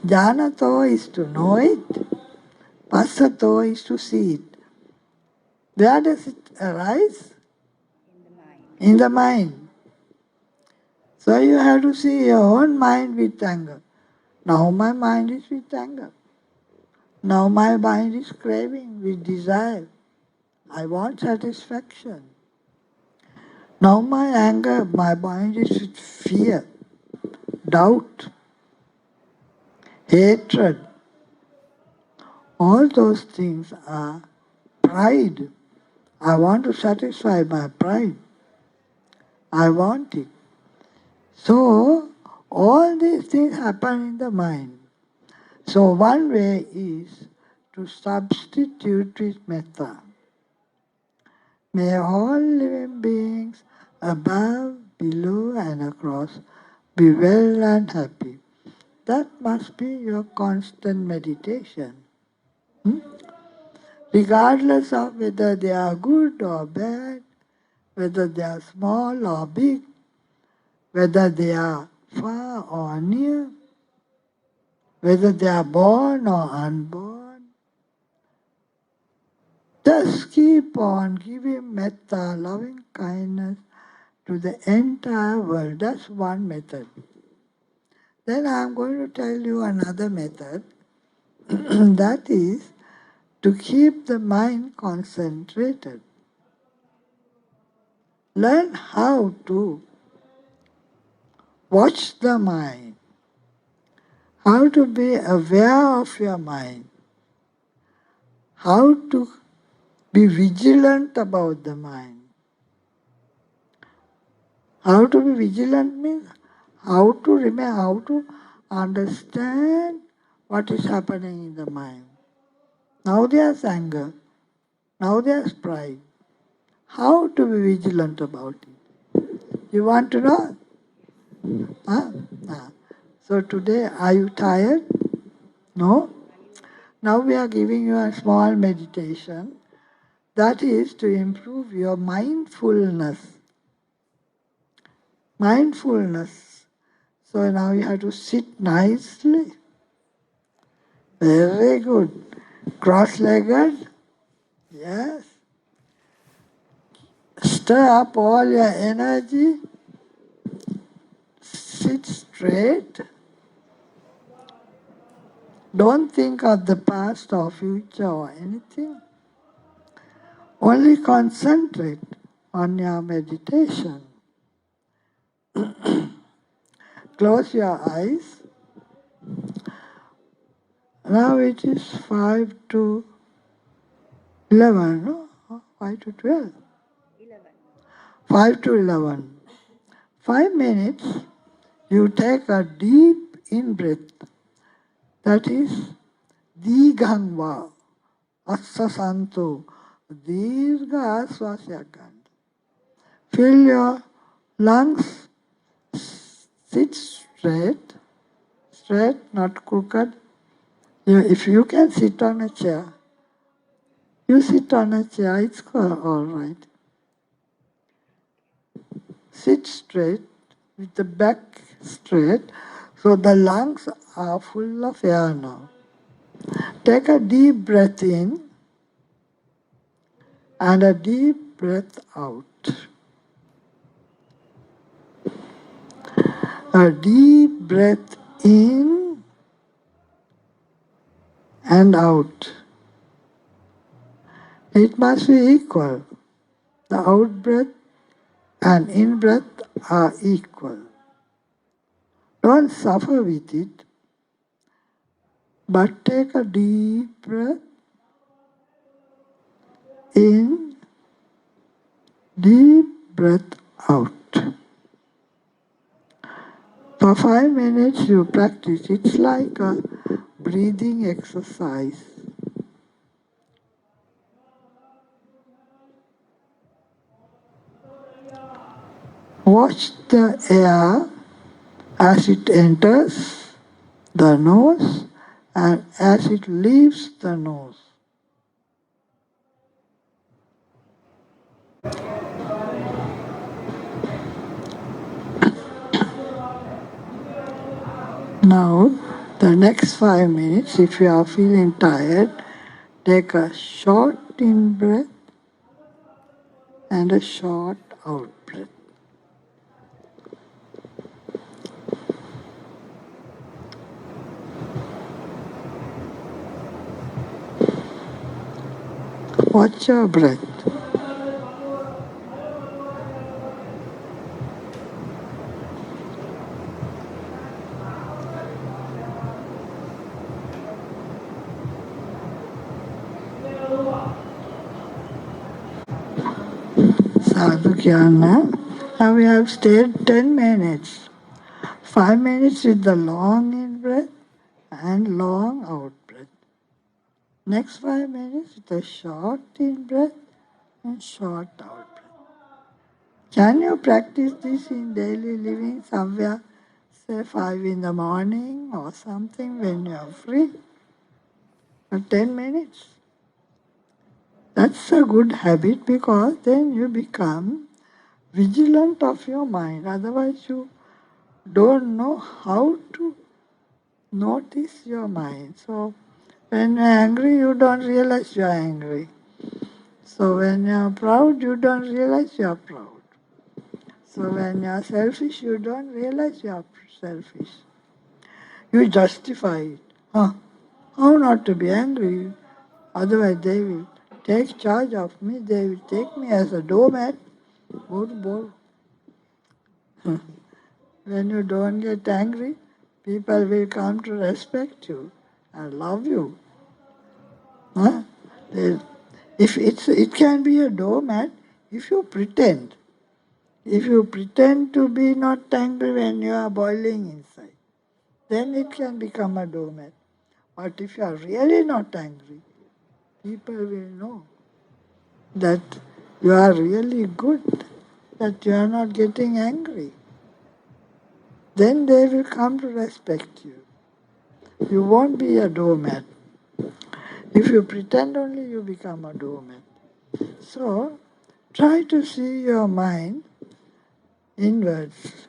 Janato is to know it. Passato is to see it. Where does it arise? In the mind. So you have to see your own mind with anger. Now my mind is with anger. Now my mind is craving with desire. I want satisfaction. Now my anger, my mind is with fear, doubt, hatred. All those things are pride. I want to satisfy my pride. I want it. So, all these things happen in the mind. So, one way is to substitute with metta. May all living beings above, below, and across be well and happy. That must be your constant meditation. Regardless of whether they are good or bad, whether they are small or big, whether they are far or near, whether they are born or unborn. Just keep on giving metta, loving kindness to the entire world. That's one method. Then I'm going to tell you another method. That is to keep the mind concentrated. Learn how to watch the mind, how to be aware of your mind, how to be vigilant about the mind. How to be vigilant means how to remember, how to understand what is happening in the mind. Now there's anger, now there's pride. How to be vigilant about it? You want to know? Huh? So today, are you tired? No? Now we are giving you a small meditation. That is to improve your mindfulness. Mindfulness. So now you have to sit nicely. Very good. Cross-legged. Yes. Stir up all your energy. Sit straight. Don't think of the past or future or anything. Only concentrate on your meditation. Close your eyes. Now it is 5 to 11, no? 5 to 12? 11. 5 to 11. 5 minutes, you take a deep in-breath. That is, Digangva, Assasanto, Dirga Aswasyakan. Fill your lungs, sit straight, not crooked. If you can sit on a chair, you sit on a chair, it's all right. Sit straight, with the back straight, so the lungs are full of air now. Take a deep breath in and a deep breath out. A deep breath in and out. It must be equal. The out breath and in breath are equal. Don't suffer with it, but take a deep breath in, deep breath out. For 5 minutes you practice. It's like a breathing exercise. Watch the air as it enters the nose and as it leaves the nose. Now, The next 5 minutes, if you are feeling tired, take a short in breath and a short out breath. Watch your breath. Sadhu Kyana. Now we have stayed 10 minutes. 5 minutes with the long in breath and long out breath. Next 5 minutes with a short in breath and short out breath. Can you practice this in daily living somewhere, say 5 in the morning or something when you are free? For 10 minutes. That's a good habit because then you become vigilant of your mind. Otherwise you don't know how to notice your mind. So when you're angry, you don't realize you're angry. So when you're proud, you don't realize you're proud. So when you're selfish, you don't realize you're selfish. You justify it. How not to be angry? Otherwise they will take charge of me. They will take me as a doormat. Bor. When you don't get angry, people will come to respect you and love you. Huh? It can be a doormat if you pretend. If you pretend to be not angry when you are boiling inside, then it can become a doormat. But if you are really not angry, people will know that you are really good, that you are not getting angry. Then they will come to respect you. You won't be a doormat. If you pretend only, you become a doormat. So, try to see your mind inwards.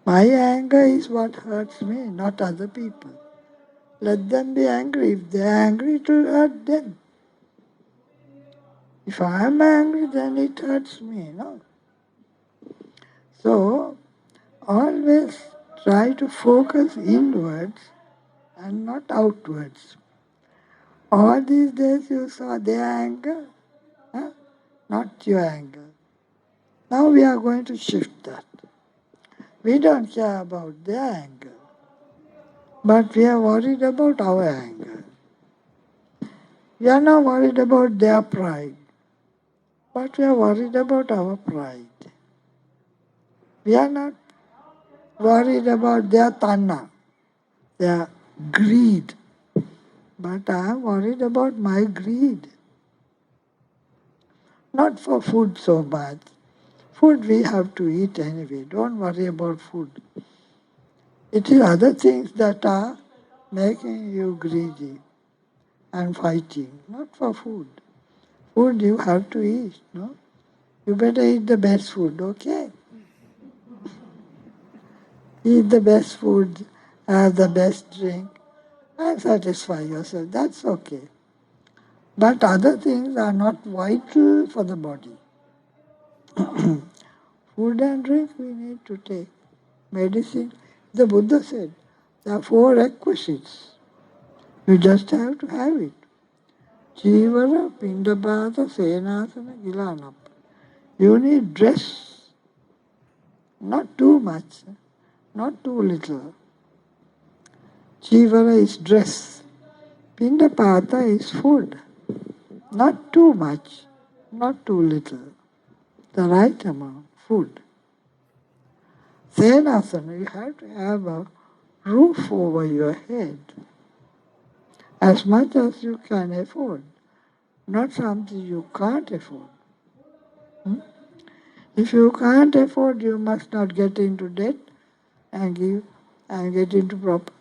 My anger is what hurts me, not other people. Let them be angry. If they are angry, it will hurt them. If I am angry, then it hurts me, no? So, always try to focus inwards and not outwards. All these days you saw their anger, huh? Not your anger. Now we are going to shift that. We don't care about their anger, but we are worried about our anger. We are not worried about their pride, but we are worried about our pride. We are not worried about their tanna, their greed, but I am worried about my greed. Not for food so much. Food we have to eat anyway. Don't worry about food. It is other things that are making you greedy and fighting, not for food. Food you have to eat, no? You better eat the best food, okay? Eat the best food, have the best drink, and satisfy yourself. That's okay. But other things are not vital for the body. Food and drink we need to take. Medicine, the Buddha said, there are 4 requisites. You just have to have it. Jivara, Pindabhata, Senasana, Gilanapa. You need dress, not too much, not too little. Jivara is dress. Pindapata is food. Not too much, not too little. The right amount, food. Senasana, you have to have a roof over your head. As much as you can afford. Not something you can't afford. If you can't afford, you must not get into debt and get into proper.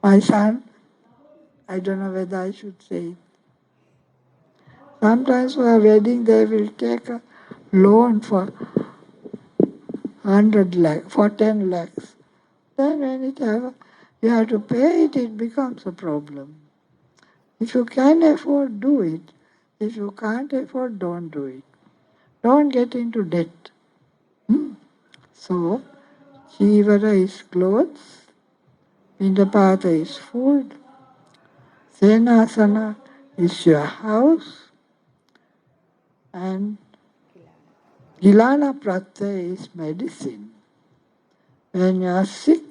My son, I don't know whether I should say it. Sometimes for a wedding they will take a loan for 100 lakhs, for 10 lakhs. Then when it happens, You have to pay it, it becomes a problem. If you can afford, do it. If you can't afford, don't do it. Don't get into debt. Hmm? So, Chivara is clothes, Pindapata is food, Senasana is your house, and Gilana Pratyaya is medicine. When you are sick,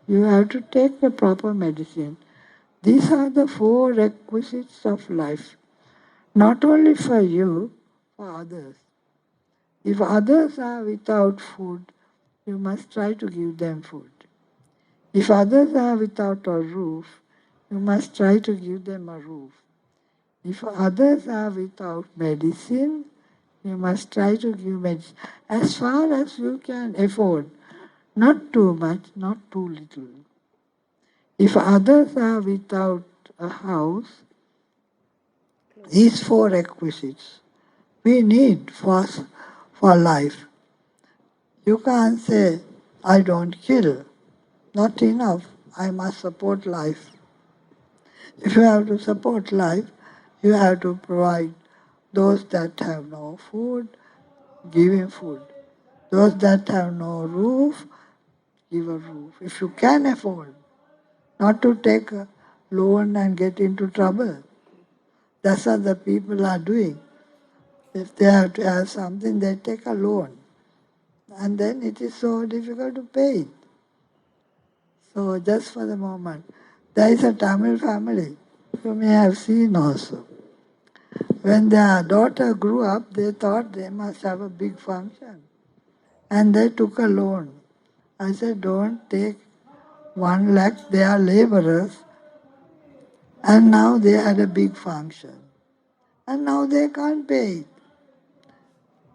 you have to take the proper medicine. These are the 4 requisites of life, not only for you, for others. If others are without food, you must try to give them food. If others are without a roof, you must try to give them a roof. If others are without medicine, you must try to give medicine as far as you can afford. Not too much, not too little. If others are without a house, these 4 requisites we need for life. You can't say, I don't kill. Not enough. I must support life. If you have to support life, you have to provide those that have no food, give him food. Those that have no roof, give a roof. If you can afford, not to take a loan and get into trouble. That's what the people are doing. If they have to have something, they take a loan. And then it is so difficult to pay it. So just for the moment, there is a Tamil family, you may have seen also. When their daughter grew up, they thought they must have a big function. And they took a loan. I said, don't take 1 lakh, they are laborers. And now they had a big function. And now they can't pay it.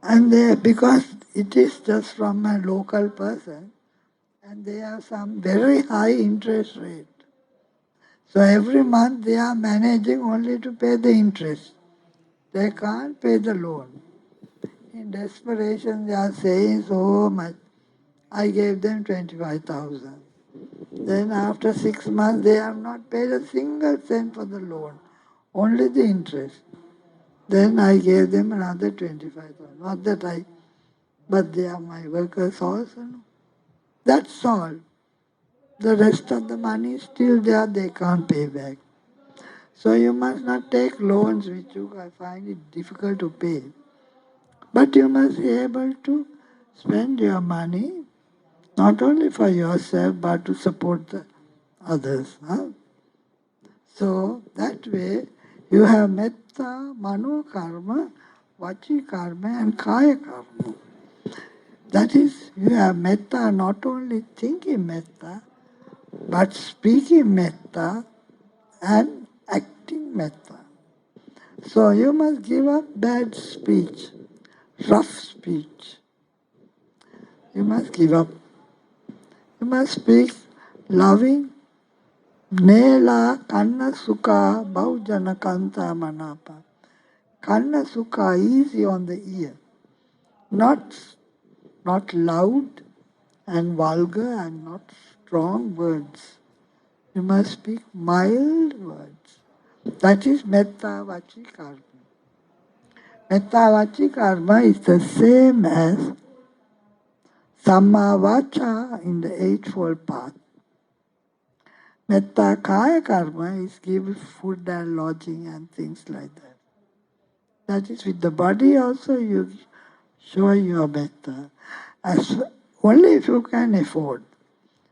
And they, because it is just from a local person, and they have some very high interest rate. So every month they are managing only to pay the interest. They can't pay the loan. In desperation they are saying so much. I gave them 25,000. Then after 6 months they have not paid a single cent for the loan, only the interest. Then I gave them another 25,000. Not that but they are my workers also. That's all. The rest of the money is still there, they can't pay back. So you must not take loans which you find it difficult to pay. But you must be able to spend your money not only for yourself but to support the others. Huh? So that way you have metta, mano karma, vachi karma and kaya karma. That is, you have metta, not only thinking metta, but speaking metta and acting metta. So you must give up bad speech, rough speech. You must give up. You must speak loving. Nela kanna sukha bahujana kanta manapa. Kanna sukha, easy on the ear. Not loud and vulgar and not strong words. You must speak mild words. That is metta vachi karma. Metta vachi karma is the same as samma vacha in the Eightfold Path. Metta kaya karma is give food and lodging and things like that. That is with the body also you show your metta. Only if you can afford.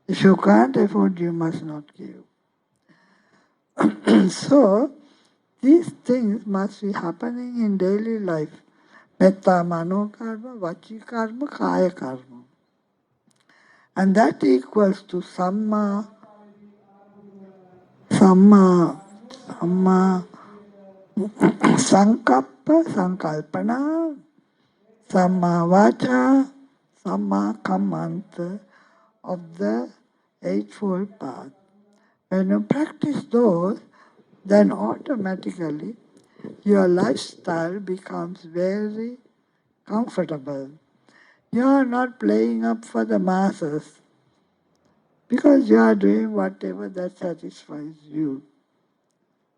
If you can't afford, you must not give. So, these things must be happening in daily life. Metta, mano karma, vachi karma, kaya karma. And that equals to samma, sankappa, sankalpana, samma vacha, samma kammanta of the Eightfold Path. When you practice those, then automatically your lifestyle becomes very comfortable. You are not playing up for the masses. Because you are doing whatever that satisfies you,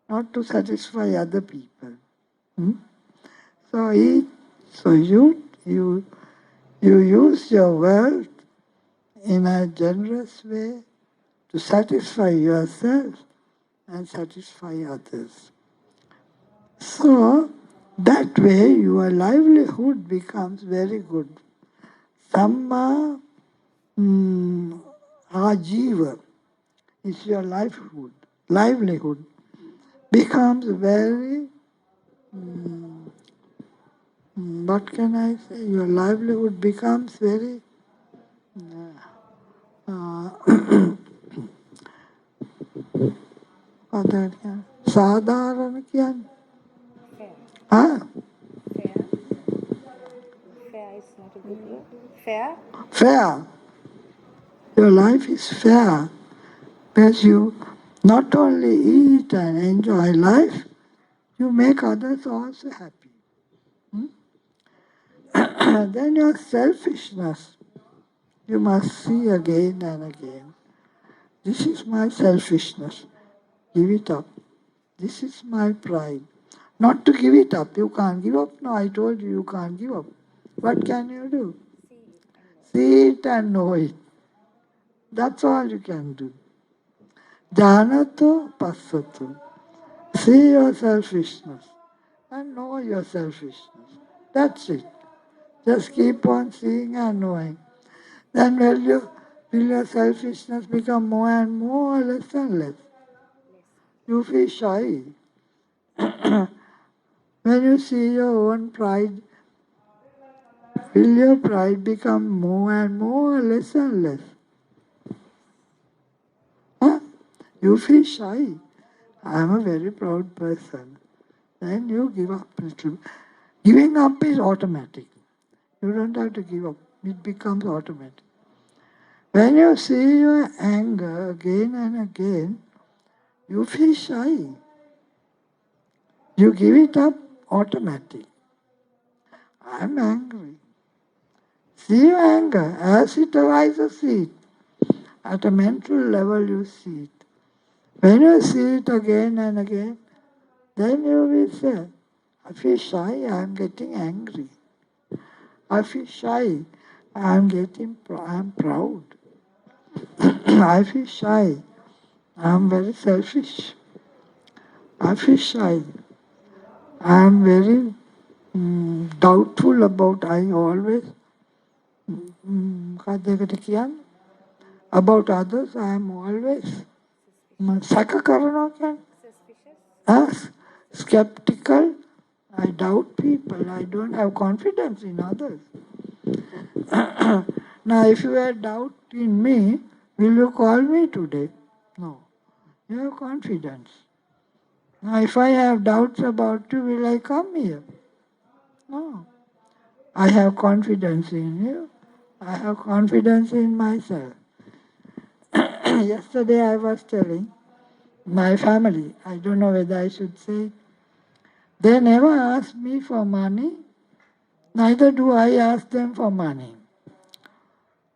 not to satisfy other people. Hmm? So, you use your wealth in a generous way to satisfy yourself and satisfy others. So, that way your livelihood becomes very good. Samma ajiva is your livelihood becomes very, what can I say, your livelihood becomes very, uh, sadharana kya? Fair. Huh? Fair. Fair is not a good word. Fair. Fair. Your life is fair because you not only eat and enjoy life, you make others also happy. Then your selfishness, you must see again and again. This is my selfishness. Give it up. This is my pride. Not to give it up. You can't give up. No, I told you you can't give up. What can you do? See it and know it. That's all you can do. Janato passato. See your selfishness and know your selfishness. That's it. Just keep on seeing and knowing. Then will your selfishness become more and more, less and less? You feel shy. When you see your own pride, will your pride become more and more, less and less? Huh? You feel shy. I am a very proud person. Then you give up a little. Giving up is automatic. You don't have to give up. It becomes automatic. When you see your anger again and again, you feel shy. You give it up automatic. I'm angry. See your anger as it arises, see it. At a mental level, you see it. When you see it again and again, then you will say, I feel shy, I'm getting angry. I feel shy, I'm proud. I feel shy, I'm very selfish. I feel shy, I'm very doubtful about, I always, about others, I am always Suspicious. Skeptical. I doubt people. I don't have confidence in others. Now, if you have doubt in me, will you call me today? No. You have confidence. Now, if I have doubts about you, will I come here? No. I have confidence in you. I have confidence in myself. Yesterday I was telling my family, I don't know whether I should say, they never ask me for money, neither do I ask them for money.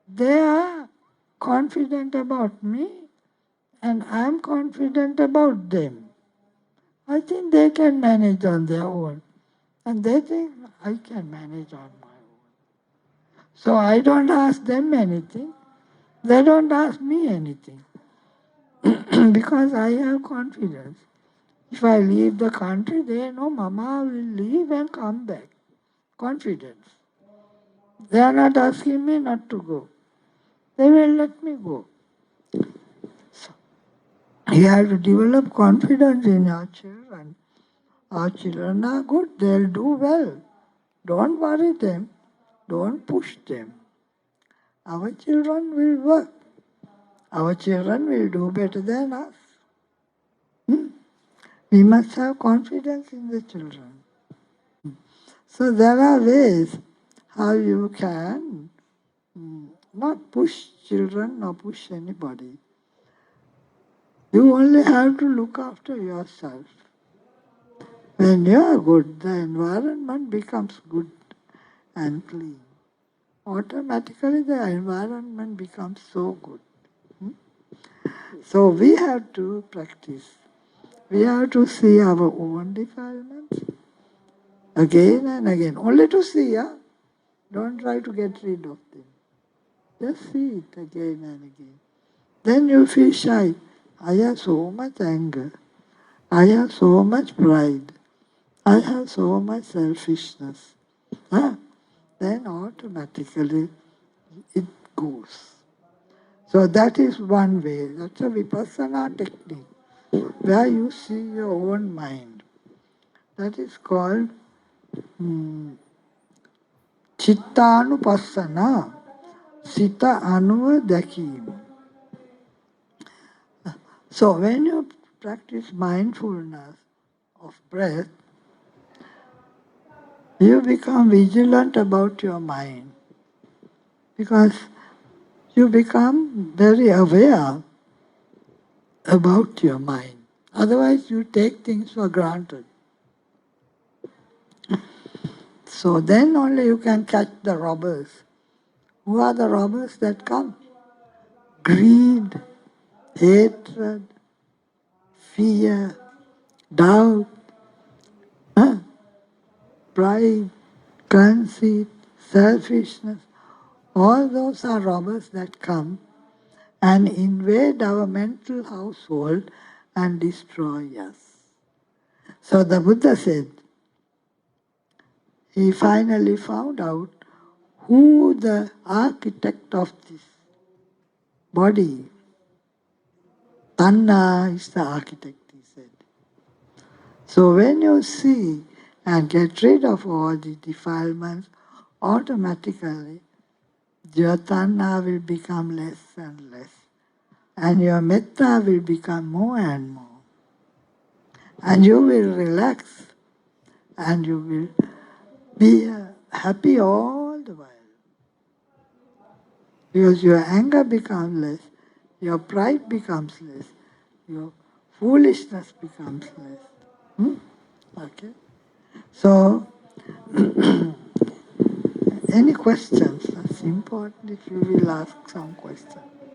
They are confident about me and I am confident about them. I think they can manage on their own and they think I can manage on my own. So I don't ask them anything. They don't ask me anything because I have confidence. If I leave the country, they know Mama will leave and come back. Confidence. They are not asking me not to go. They will let me go. So, you have to develop confidence in your children. Our children are good, they'll do well. Don't worry them, don't push them. Our children will work. Our children will do better than us. We must have confidence in the children. So there are ways how you can not push children or push anybody. You only have to look after yourself. When you are good, the environment becomes good and clean. Automatically the environment becomes so good. So we have to practice. We have to see our own defilements again and again. Only to see, yeah? Don't try to get rid of them. Just see it again and again. Then you feel shy. I have so much anger. I have so much pride. I have so much selfishness. Huh? Then automatically it goes. So that is one way. That's a vipassana technique where you see your own mind. That is called chittanupassana, sita anuva dakim. So when you practice mindfulness of breath, you become vigilant about your mind because you become very aware about your mind. Otherwise, you take things for granted. So then only you can catch the robbers. Who are the robbers that come? Greed, hatred, fear, doubt, huh? Pride, conceit, selfishness. All those are robbers that come and invade our mental household and destroy us. So the Buddha said, he finally found out who the architect of this body. Tanna is the architect, he said. So when you see and get rid of all the defilements, automatically your tanna will become less and less. And your metta will become more and more. And you will relax and you will be happy all the while. Because your anger becomes less, your pride becomes less, your foolishness becomes less. Okay? So, any questions? That's important if you will ask some questions.